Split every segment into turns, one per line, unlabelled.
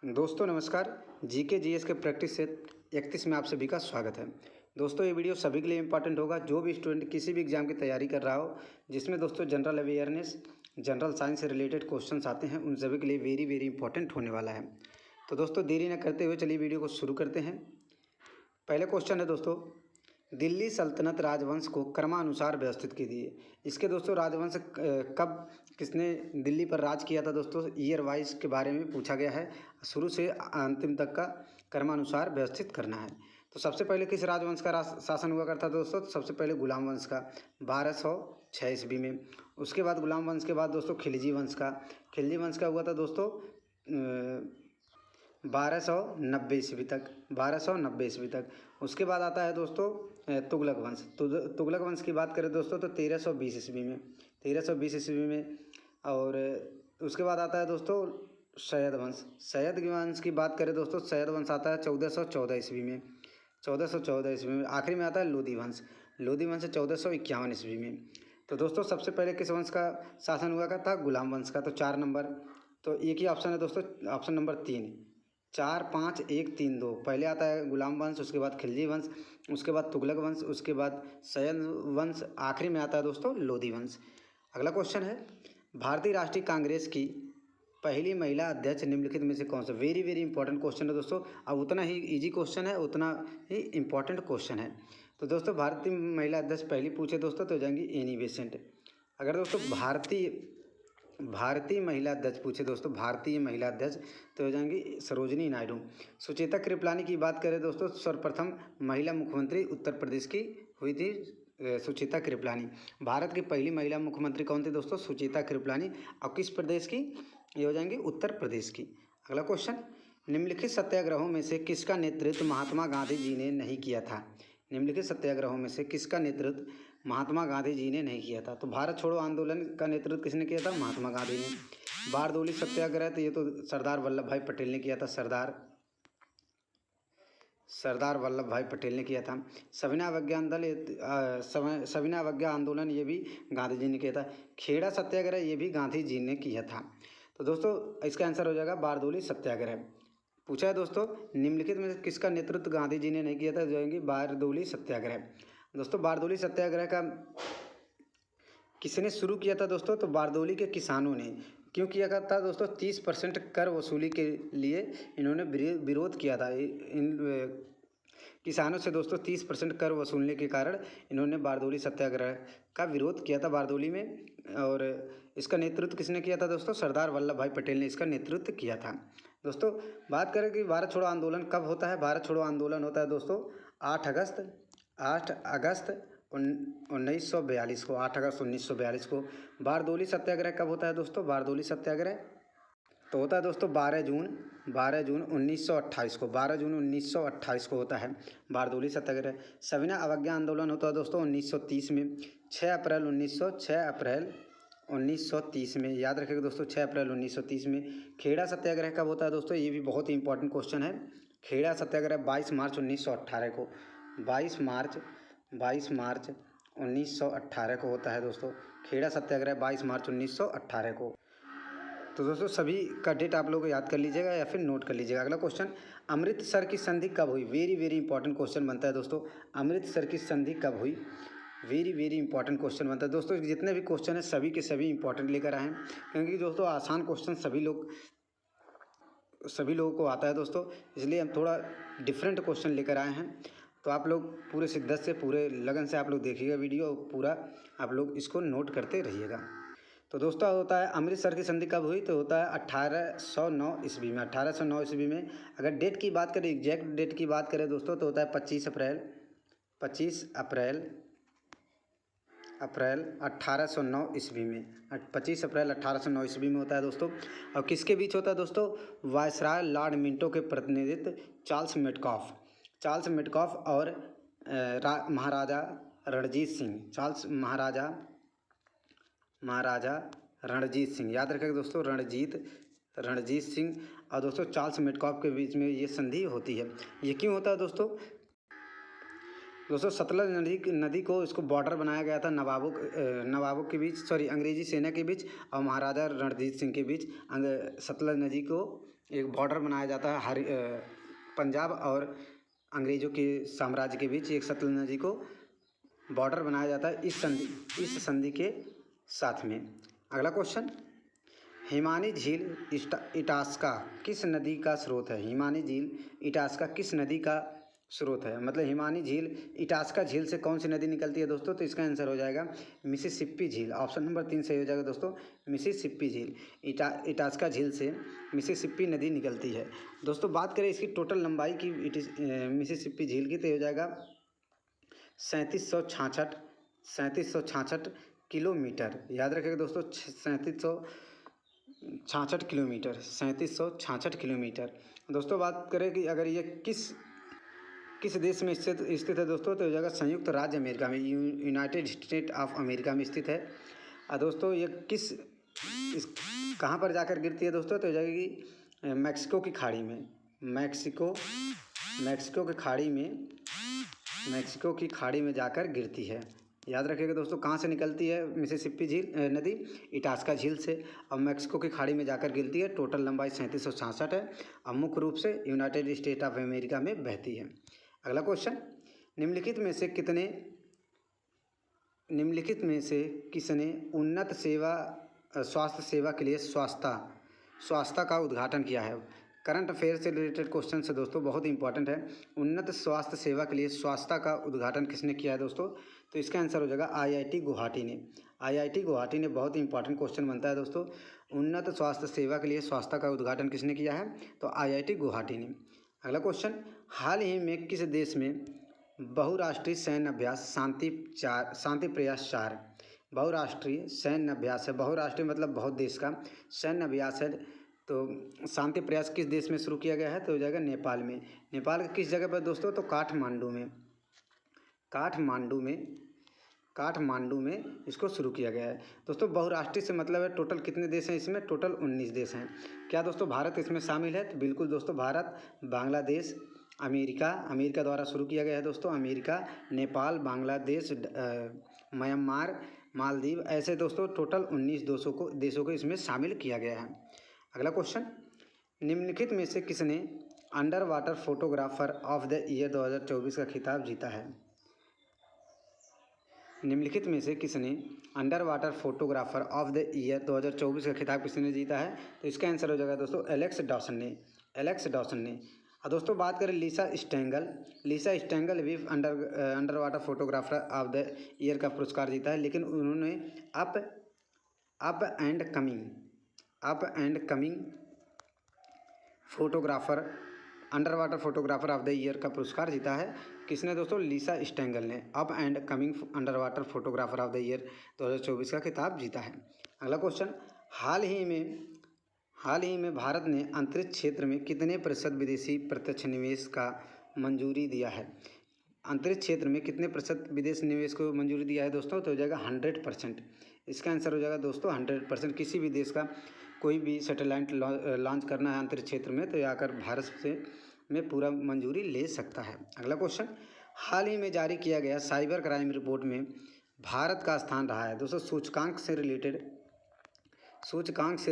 दोस्तों नमस्कार। GK GS के प्रैक्टिस सेट 31 में आप सभी का स्वागत है। दोस्तों ये वीडियो सभी के लिए इम्पॉर्टेंट होगा, जो भी स्टूडेंट किसी भी एग्जाम की तैयारी कर रहा हो, जिसमें दोस्तों जनरल अवेयरनेस, जनरल साइंस से रिलेटेड क्वेश्चंस आते हैं, उन सभी के लिए वेरी वेरी इंपॉर्टेंट होने वाला है। तो दोस्तों देरी न करते हुए चलिए वीडियो को शुरू करते हैं। पहले क्वेश्चन है दोस्तों, दिल्ली सल्तनत राजवंश को क्रमानुसार व्यवस्थित कीजिए। इसके दोस्तों राजवंश कब किसने दिल्ली पर राज किया था दोस्तों, ईयर वाइज के बारे में पूछा गया है। शुरू से अंतिम तक का क्रमानुसार व्यवस्थित करना है। तो सबसे पहले किस राजवंश का शासन हुआ करता दोस्तों, तो सबसे पहले गुलाम वंश का 1206 ईस्वी में। उसके बाद गुलाम वंश के बाद दोस्तों खिलजी वंश का हुआ था दोस्तों 1290 ईस्वी तक, 1290 ईस्वी तक। उसके बाद आता है दोस्तों तुगलक वंश। तुगलक वंश की बात करें दोस्तों तो 1320 ईस्वी में, 1320 ईस्वी में। और उसके बाद आता है दोस्तों सैयद वंश। सैयद वंश की बात करें दोस्तों, सैयद वंश आता है 1414 ईस्वी में, 1414 ईस्वी में। आखिरी में आता है लोधी वंश। लोधी वंश 1451 ईस्वी में। तो दोस्तों सबसे पहले किस वंश का शासन हुआ था, गुलाम वंश का। तो 4 नंबर, तो एक ही ऑप्शन है दोस्तों, ऑप्शन नंबर 3, 4 5 1 3 2। पहले आता है गुलाम वंश, उसके बाद खिलजी वंश, उसके बाद तुगलक वंश, उसके बाद सैयद वंश, आखिरी में आता है दोस्तों लोधी वंश। अगला क्वेश्चन है, भारतीय राष्ट्रीय कांग्रेस की पहली महिला अध्यक्ष निम्नलिखित में से कौन सा। वेरी वेरी इंपॉर्टेंट क्वेश्चन है दोस्तों। अब उतना ही इजी क्वेश्चन है, उतना ही इंपॉर्टेंट क्वेश्चन है। तो दोस्तों भारतीय महिला अध्यक्ष पहली पूछे दोस्तों तो हो जाएंगी एनी बेसेंट। अगर दोस्तों भारतीय महिला अध्यक्ष पूछे दोस्तों, भारतीय महिला अध्यक्ष तो हो जाएंगी सरोजिनी नायडू। सुचेता कृपलानी की बात करें दोस्तों, सर्वप्रथम महिला मुख्यमंत्री उत्तर प्रदेश की हुई थी सुचेता कृपलानी। भारत की पहली महिला मुख्यमंत्री कौन थी दोस्तों, सुचेता कृपलानी। और किस प्रदेश की, ये हो जाएंगी उत्तर प्रदेश की। अगला क्वेश्चन, निम्नलिखित सत्याग्रहों में से किसका नेतृत्व महात्मा गांधी जी ने नहीं किया था। निम्नलिखित सत्याग्रहों में से किसका नेतृत्व महात्मा गांधी जी ने नहीं किया था। तो भारत छोड़ो आंदोलन का नेतृत्व किसने किया था, महात्मा गांधी ने। बारदोली सत्याग्रह, तो ये तो सरदार वल्लभ भाई पटेल ने किया था, सरदार वल्लभ भाई पटेल ने किया था। सविनय अवज्ञा आंदोलन ये भी गांधी जी ने किया था। खेड़ा सत्याग्रह ये भी गांधी जी ने किया था। तो दोस्तों इसका आंसर हो जाएगा बारदोली सत्याग्रह। पूछा है दोस्तों, निम्नलिखित में से किसका नेतृत्व गांधी जी ने नहीं किया था, जाएंगे बारदोली सत्याग्रह। दोस्तों बारदोली सत्याग्रह का किसने शुरू किया था दोस्तों, तो बारदोली के किसानों ने। क्यों किया था दोस्तों, 30% कर वसूली के लिए इन्होंने विरोध किया था। इन किसानों से दोस्तों 30% कर वसूलने के कारण इन्होंने बारदोली सत्याग्रह का विरोध किया था बारदोली में। और इसका नेतृत्व किसने किया था दोस्तों, सरदार वल्लभ भाई पटेल ने इसका नेतृत्व किया था। दोस्तों बात करें कि भारत छोड़ो आंदोलन कब होता है। भारत छोड़ो आंदोलन होता है दोस्तों 8 अगस्त 1942 को, 8 अगस्त 1942 को। बारदोली सत्याग्रह कब होता है दोस्तों, बारदोली सत्याग्रह तो होता है दोस्तों 12 जून 1928 को, 12 जून 1928 को होता है बारदोली सत्याग्रह। सविनय अवज्ञा आंदोलन होता है दोस्तों 1930 में, 6 अप्रैल 1930 में। याद रखिएगा दोस्तों 6 अप्रैल 1930 में। खेड़ा सत्याग्रह कब होता है दोस्तों, ये भी बहुत ही इंपॉर्टेंट क्वेश्चन है। खेड़ा सत्याग्रह 22 मार्च 1918 को, 22 मार्च 1918 को होता है दोस्तों। खेड़ा सत्याग्रह 22 मार्च 1918 को। तो दोस्तों सभी का डेट आप लोग याद कर लीजिएगा या फिर नोट कर लीजिएगा। अगला क्वेश्चन, अमृतसर की संधि कब हुई। वेरी वेरी इंपॉर्टेंट क्वेश्चन बनता है दोस्तों, अमृतसर की संधि कब हुई। वेरी वेरी इंपॉर्टेंट क्वेश्चन बनता है दोस्तों। जितने भी क्वेश्चन हैं सभी के सभी इंपॉर्टेंट लेकर आए हैं, क्योंकि दोस्तों आसान क्वेश्चन सभी लोगों को आता है दोस्तों, इसलिए हम थोड़ा डिफरेंट क्वेश्चन लेकर आए हैं। तो आप लोग पूरे शिद्दत से, पूरे लगन से आप लोग देखिएगा वीडियो, पूरा आप लोग इसको नोट करते रहिएगा। तो दोस्तों होता है अमृतसर की संधि कब हुई, तो होता है 1809 ईस्वी में, 1809 ईस्वी में। अगर डेट की बात करें, एग्जैक्ट डेट की बात करें दोस्तों, तो होता है 25 अप्रैल 1809 ईस्वी में, 25 अप्रैल 1809 ईस्वी में होता है दोस्तों। और किसके बीच होता है दोस्तों, वायसराय लॉर्ड मिंटो के प्रतिनिधित्व चार्ल्स मेटकॉफ और महाराजा रणजीत सिंह, महाराजा रणजीत सिंह। याद रखेगा दोस्तों रणजीत सिंह और दोस्तों चार्ल्स मेटकॉफ के बीच में ये संधि होती है। ये क्यों होता है दोस्तों, दोस्तों सतलज नदी को इसको बॉर्डर बनाया गया था नवाबों के बीच, सॉरी अंग्रेजी सेना के बीच और महाराजा रणजीत सिंह के बीच। सतलज नदी को एक बॉर्डर बनाया जाता है पंजाब और अंग्रेज़ों के साम्राज्य के बीच एक सतलज नदी को बॉर्डर बनाया जाता है इस संधि के साथ में। अगला क्वेश्चन, हिमानी झील इटास्का किस नदी का स्रोत है? हिमानी झील इटास्का किस नदी का स्रोत है? मतलब हिमानी झील इटास्का झील से कौन सी नदी निकलती है दोस्तों? तो इसका आंसर हो जाएगा मिसिसिपी झील। ऑप्शन नंबर 3 सही हो जाएगा दोस्तों, मिसिसिपी झील। इटास्का झील से मिसिसिपी नदी निकलती है। दोस्तों बात करें इसकी टोटल लंबाई की मिसिसिपी झील की, तो हो जाएगा 3766 किलोमीटर। याद रखिएगा दोस्तों, 3766 किलोमीटर। दोस्तों बात करें कि अगर ये किस देश में स्थित है दोस्तों, तो हो जाएगा संयुक्त राज्य अमेरिका में, यूनाइटेड स्टेट ऑफ अमेरिका में स्थित है। दोस्तों ये कहाँ पर जाकर गिरती है दोस्तों, तो हो जाएगी मैक्सिको की खाड़ी में। मैक्सिको की खाड़ी में जाकर गिरती है। याद रखिएगा दोस्तों, कहाँ से निकलती है मिसिसिपी झील नदी? इटास्का झील से, और मैक्सिको की खाड़ी में जाकर गिरती है। टोटल लंबाई 3766 है और मुख्य रूप से यूनाइटेड स्टेट ऑफ अमेरिका में बहती है। अगला क्वेश्चन, निम्नलिखित में से किसने उन्नत स्वास्थ्य सेवा के लिए स्वास्थ्य का उद्घाटन किया है? करंट अफेयर से रिलेटेड क्वेश्चन है दोस्तों, बहुत इंपॉर्टेंट है। उन्नत स्वास्थ्य सेवा के लिए स्वास्थ्य का उद्घाटन किसने किया है दोस्तों? तो इसका आंसर हो जाएगा IIT गुवाहाटी ने। IIT गुवाहाटी ने, बहुत इंपॉर्टेंट क्वेश्चन बनता है दोस्तों। उन्नत स्वास्थ्य सेवा के लिए स्वास्थ्य का उद्घाटन किसने किया है? तो IIT गुवाहाटी ने। अगला क्वेश्चन, हाल ही में किस देश में बहुराष्ट्रीय सैन्य अभ्यास शांति प्रयास 4 बहुराष्ट्रीय सैन्य अभ्यास है? बहुराष्ट्रीय मतलब बहुत देश का सैन्य अभ्यास है। तो शांति प्रयास किस देश में शुरू किया गया है? तो हो जाएगा नेपाल में। नेपाल के किस जगह पर दोस्तों? तो काठमांडू में इसको शुरू किया गया है। दोस्तों बहुराष्ट्रीय से मतलब है टोटल कितने देश हैं इसमें? टोटल 19 देश हैं। क्या दोस्तों भारत इसमें शामिल है? तो बिल्कुल दोस्तों, भारत, बांग्लादेश, अमेरिका द्वारा शुरू किया गया है दोस्तों। अमेरिका, नेपाल, बांग्लादेश, म्यांमार, मालदीव, ऐसे दोस्तों टोटल 19 देशों को इसमें शामिल किया गया है। अगला क्वेश्चन, निम्नलिखित में से किसने under water photographer of the year 2024 का खिताब जीता है? निम्नलिखित में से किसने under water photographer of the year 2024 का खिताब किसने जीता है? तो इसका आंसर हो जाएगा दोस्तों एलेक्स डॉसन ने। और दोस्तों बात करें लिसा स्टेंगल भी under water photographer of the year का पुरस्कार जीता है, लेकिन उन्होंने up and coming photographer under water photographer of the year का पुरस्कार जीता है। किसने दोस्तों? लिसा स्टेंगल ने up and coming under water photographer of the year 2024 का खिताब जीता है। अगला क्वेश्चन, हाल ही में भारत ने अंतरिक्ष क्षेत्र में कितने प्रतिशत विदेशी प्रत्यक्ष निवेश का मंजूरी दिया है? अंतरिक्ष क्षेत्र में कितने प्रतिशत विदेश निवेश को मंजूरी दिया है दोस्तों? तो हो जाएगा 100%। इसका आंसर हो जाएगा दोस्तों 100%। किसी भी देश का कोई भी सैटेलाइट लॉन्च करना है अंतरिक्ष क्षेत्र में, तो आकर भारत में पूरा मंजूरी ले सकता है। अगला क्वेश्चन, हाल ही में जारी किया गया साइबर क्राइम रिपोर्ट में भारत का स्थान रहा है दोस्तों। सूचकांक से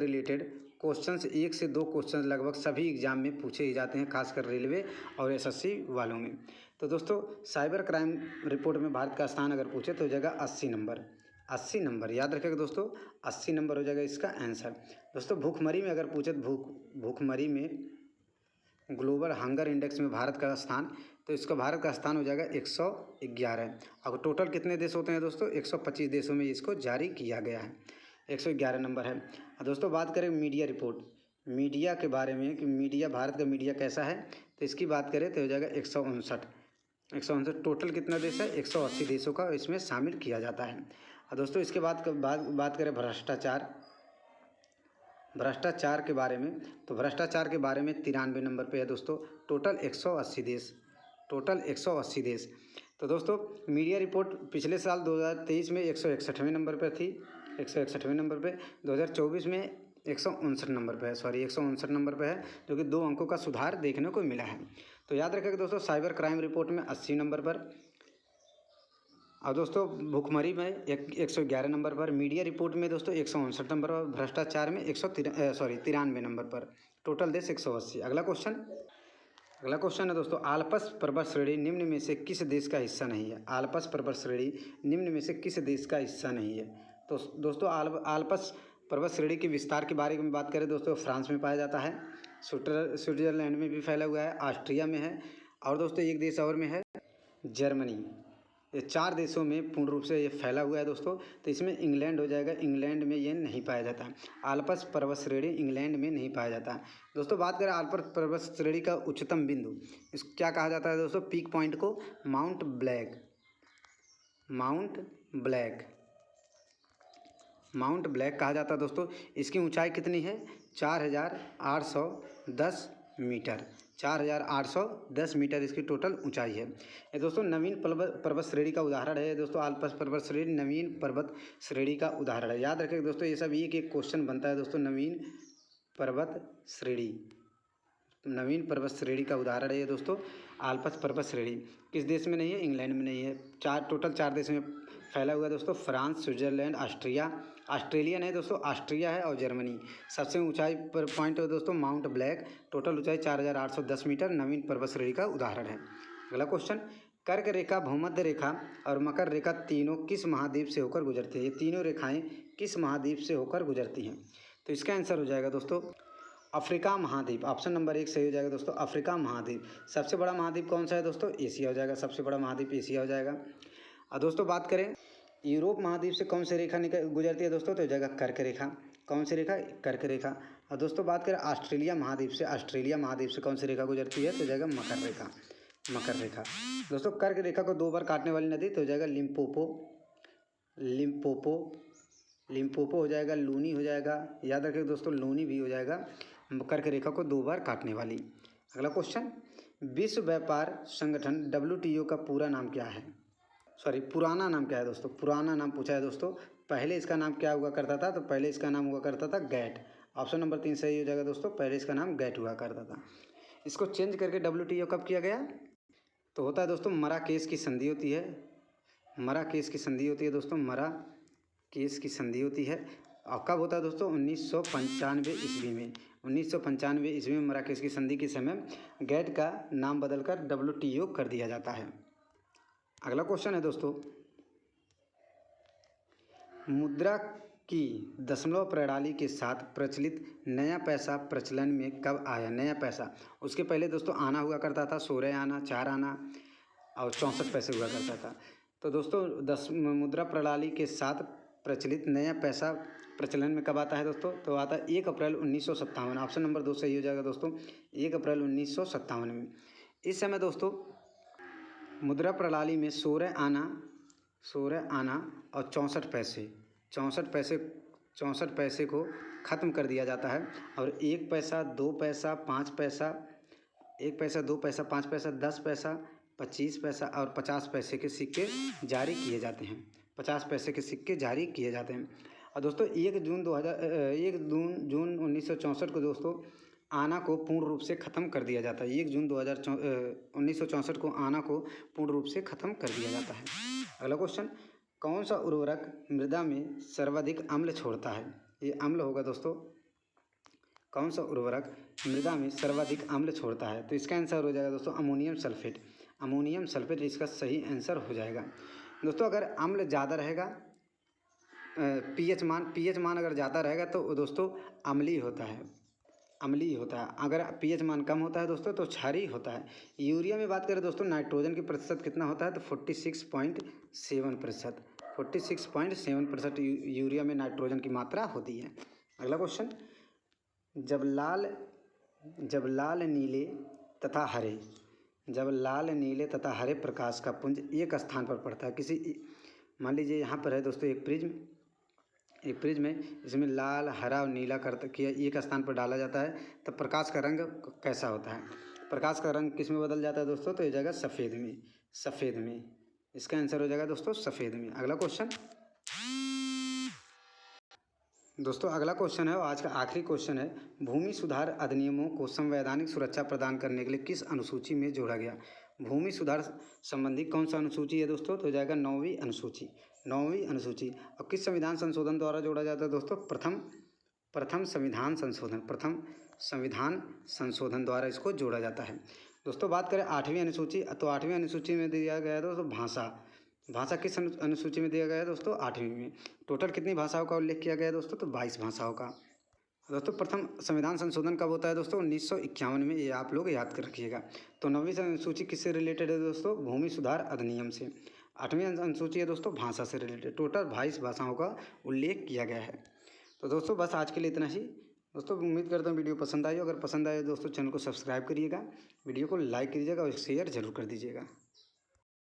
रिलेटेड क्वेश्चंस 1 से 2 क्वेश्चन लगभग सभी एग्जाम में पूछे ही जाते हैं, खासकर रेलवे और SSC वालों में। तो दोस्तों साइबर क्राइम रिपोर्ट में भारत का स्थान अगर पूछे तो हो जाएगा 80 नंबर। याद रखिएगा दोस्तों, 80 नंबर हो जाएगा इसका आंसर। दोस्तों भूखमरी में अगर पूछे तो भूखमरी में ग्लोबल हंगर इंडेक्स में भारत का स्थान, तो इसका भारत का स्थान हो जाएगा 111। अब टोटल कितने देश होते हैं दोस्तों? 125 देशों में इसको जारी किया गया है। 111 नंबर है। दोस्तों बात करें मीडिया के बारे में कि भारत का मीडिया कैसा है, तो इसकी बात करें तो हो जाएगा 159। टोटल कितना देश है? 180 देशों का इसमें शामिल किया जाता है। और दोस्तों इसके बाद बात करें भ्रष्टाचार के बारे में, तो भ्रष्टाचार के बारे में 93 नंबर पे है दोस्तों। टोटल 180 देश। तो दोस्तों मीडिया रिपोर्ट पिछले साल 2023 में 161वें नंबर पर थी, 161वें नंबर पे। 2024 में 159 नंबर पे है, 159 नंबर पे है, जो कि 2 अंकों का सुधार देखने को मिला है। तो याद रखिएगा दोस्तों, साइबर क्राइम रिपोर्ट में 80 नंबर पर, और दोस्तों भुखमरी में 111 नंबर पर, मीडिया रिपोर्ट में दोस्तों 159 नंबर पर, भ्रष्टाचार में 93 नंबर पर, टोटल देश 180। अगला क्वेश्चन है दोस्तों, आल्प्स पर्वत श्रेणी निम्न में से किस देश का हिस्सा नहीं है? आल्प्स पर्वत श्रेणी निम्न में से किस देश का हिस्सा नहीं है? तो दोस्तों आल्प्स पर्वत श्रेणी के विस्तार के बारे में बात करें दोस्तों, फ्रांस में पाया जाता है, स्विट्जरलैंड में भी फैला हुआ है, ऑस्ट्रिया में है, और दोस्तों एक देश और में है, जर्मनी। ये 4 देशों में पूर्ण रूप से ये फैला हुआ है दोस्तों। तो इसमें इंग्लैंड हो जाएगा, इंग्लैंड में ये नहीं पाया जाता। आल्प्स पर्वत श्रेणी इंग्लैंड में नहीं पाया जाता। दोस्तों बात करें आल्प्स पर्वत श्रेणी का उच्चतम बिंदु, इस क्या कहा जाता है दोस्तों? पीक पॉइंट को माउंट ब्लैक कहा जाता है दोस्तों। इसकी ऊंचाई कितनी है? 4810 मीटर। 4810 मीटर इसकी टोटल ऊंचाई है। ये दोस्तों नवीन पर्वत श्रेणी का उदाहरण है दोस्तों। आल्प्स पर्वत श्रेणी नवीन पर्वत श्रेणी का उदाहरण है। याद रखें दोस्तों, ये सब एक क्वेश्चन बनता है दोस्तों। नवीन पर्वत श्रेणी का उदाहरण है ये दोस्तों। आल्प्स पर्वत श्रेणी किस देश में नहीं है? इंग्लैंड में नहीं है। टोटल 4 देश में फैला हुआ है दोस्तों। फ्रांस, स्विट्जरलैंड, ऑस्ट्रेलिया नहीं दोस्तों, ऑस्ट्रिया है और जर्मनी। सबसे ऊंचाई पर पॉइंट है दोस्तों माउंट ब्लैक, टोटल ऊंचाई 4810 मीटर, नवीन पर्वत श्रेणी का उदाहरण है। अगला क्वेश्चन, कर्क रेखा, भूमध्य रेखा और मकर रेखा तीनों किस महाद्वीप से होकर गुजरती है? ये तीनों रेखाएं किस महाद्वीप से होकर गुजरती हैं? तो इसका आंसर हो जाएगा दोस्तों अफ्रीका महाद्वीप। ऑप्शन नंबर 1 सही हो जाएगा दोस्तों, अफ्रीका महाद्वीप। सबसे बड़ा महाद्वीप कौन सा है दोस्तों? एशिया हो जाएगा। सबसे बड़ा महाद्वीप एशिया हो जाएगा। और दोस्तों बात करें यूरोप महाद्वीप से कौन सी रेखा गुजरती है दोस्तों? तो हो जाएगा कर्क रेखा। कौन सी रेखा? कर्क रेखा। और दोस्तों बात करें ऑस्ट्रेलिया महाद्वीप से कौन सी रेखा गुजरती है? तो हो जाएगा मकर रेखा। दोस्तों कर्क रेखा को 2 बार काटने वाली नदी तो हो जाएगा लिम्पोपो हो जाएगा, लूनी हो जाएगा। याद रखें दोस्तों, लूनी भी हो जाएगा कर्क रेखा को 2 बार काटने वाली। अगला क्वेश्चन, विश्व व्यापार संगठन WTO का पूरा नाम क्या है? पुराना नाम क्या है दोस्तों? पुराना नाम पूछा है दोस्तों। पहले इसका नाम क्या हुआ करता था? तो पहले इसका नाम हुआ करता था गैट। ऑप्शन नंबर 3 सही हो जाएगा दोस्तों, पहले इसका नाम गैट हुआ करता था। इसको चेंज करके WTO कब किया गया? तो होता है दोस्तों मराकेश की संधि होती है। मराकेश की संधि होती है दोस्तों, मराकेश की संधि होती है। और कब होता है दोस्तों? 1995 ईस्वी में। 1995 ईस्वी में मराकेश की संधि के समय गैट का नाम बदलकर WTO कर दिया जाता है। अगला क्वेश्चन है दोस्तों, मुद्रा की दशमलव प्रणाली के साथ प्रचलित नया पैसा प्रचलन में कब आया? नया पैसा, उसके पहले दोस्तों आना हुआ करता था, 16 आना, 4 आना और 64 पैसे हुआ करता था। तो दोस्तों मुद्रा प्रणाली के साथ प्रचलित नया पैसा प्रचलन में कब आता है दोस्तों? तो आता है 1 अप्रैल 1957। ऑप्शन नंबर 2 सही हो जाएगा दोस्तों, 1 अप्रैल 1957 में। इस समय दोस्तों मुद्रा प्रणाली में 16 आना और 64 पैसे को ख़त्म कर दिया जाता है। और 1 पैसा, 2 पैसा, 5 पैसा, 1 पैसा, 2 पैसा, 5 पैसा, 10 पैसा, 25 पैसा और 50 पैसे के सिक्के जारी किए जाते हैं। 50 पैसे के सिक्के जारी किए जाते हैं। और दोस्तों 1 जून 1964 को दोस्तों आना को पूर्ण रूप से ख़त्म कर दिया जाता है। 1 जून 1964 को आना को पूर्ण रूप से ख़त्म कर दिया जाता है। अगला क्वेश्चन, कौन सा उर्वरक मृदा में सर्वाधिक अम्ल छोड़ता है? ये अम्ल होगा दोस्तों। कौन सा उर्वरक मृदा में सर्वाधिक अम्ल छोड़ता है? तो इसका आंसर हो जाएगा दोस्तों अमोनियम सल्फेट इसका सही आंसर हो जाएगा। दोस्तों अगर अम्ल ज़्यादा रहेगा, पीएच मान अगर ज़्यादा रहेगा तो दोस्तों अम्लीय होता है। अगर पीएच मान कम होता है दोस्तों तो क्षारीय होता है। यूरिया में बात करें दोस्तों, नाइट्रोजन की प्रतिशत कितना होता है? तो 46.7% यूरिया में नाइट्रोजन की मात्रा होती है। अगला क्वेश्चन, जब लाल नीले तथा हरे प्रकाश का पुंज एक स्थान पर पड़ता है, मान लीजिए यहाँ पर है दोस्तों एक प्रिज्म है, इसमें लाल, हरा और नीला किया एक स्थान पर डाला जाता है, तब प्रकाश का रंग कैसा होता है? प्रकाश का रंग किस में बदल जाता है दोस्तों? तो ये जाएगा सफ़ेद में। इसका आंसर हो जाएगा दोस्तों सफ़ेद में। अगला क्वेश्चन दोस्तों, अगला क्वेश्चन है और आज का आखिरी क्वेश्चन है, भूमि सुधार अधिनियमों को संवैधानिक सुरक्षा प्रदान करने के लिए किस अनुसूची में जोड़ा गया? भूमि सुधार संबंधी कौन सा अनुसूची है दोस्तों? तो हो जाएगा 9वीं अनुसूची, 9वीं अनुसूची। और किस संविधान संशोधन द्वारा जोड़ा जाता है दोस्तों? प्रथम संविधान संशोधन द्वारा इसको जोड़ा जाता है। दोस्तों बात करें 8वीं अनुसूची, तो 8वीं अनुसूची में दिया गया है दोस्तों भाषा किस अनुसूची में दिया गया है दोस्तों? 8वीं में। टोटल कितनी भाषाओं का उल्लेख किया गया है दोस्तों? तो 22 भाषाओं का। दोस्तों प्रथम संविधान संशोधन कब होता है दोस्तों? 1951 में, ये आप लोग याद कर रखिएगा। तो 9वीं अनुसूची किससे रिलेटेड है दोस्तों? भूमि सुधार अधिनियम से। 8वीं अनुसूची है दोस्तों भाषा से रिलेटेड। टोटल 22 भाषाओं का उल्लेख किया गया है। तो दोस्तों बस आज के लिए इतना ही। दोस्तों उम्मीद करता हूँ वीडियो पसंद आई हो। अगर पसंद आए दोस्तों चैनल को सब्सक्राइब करिएगा, वीडियो को लाइक कीजिएगा और शेयर जरूर कर दीजिएगा।